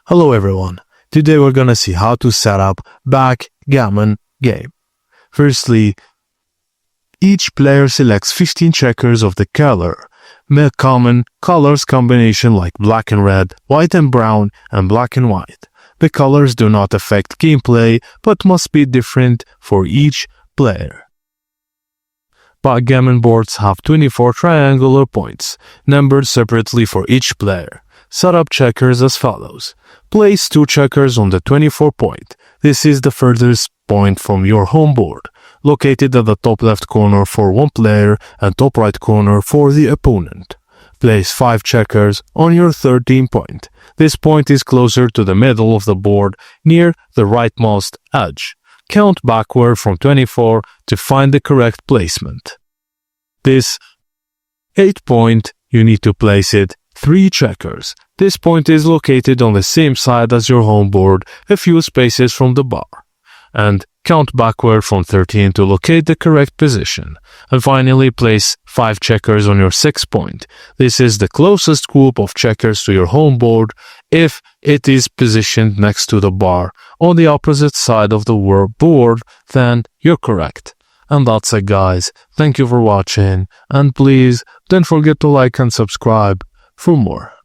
Hello everyone, today we're gonna see how to set up backgammon game. Firstly, each player selects 15 checkers of the common colors combination like black and red, white and brown, and black and white. The colors do not affect gameplay but must be different for each player. Backgammon boards have 24 triangular points, numbered separately for each player. Set up checkers as follows. Place 2 checkers on the 24 point. This is the furthest point from your home board, located at the top left corner for one player and top right corner for the opponent. Place 5 checkers on your 13 point. This point is closer to the middle of the board, near the rightmost edge. Count backward from 24 to find the correct placement. This 8 point, you need to place it 3 checkers. This point is located on the same side as your home board, a few spaces from the bar. And count backward from 13 to locate the correct position. And finally, place 5 checkers on your 6 point. This is the closest group of checkers to your home board if it is positioned next to the bar on the opposite side of the board, then you're correct. And that's it, guys. Thank you for watching, and please don't forget to like and subscribe for more.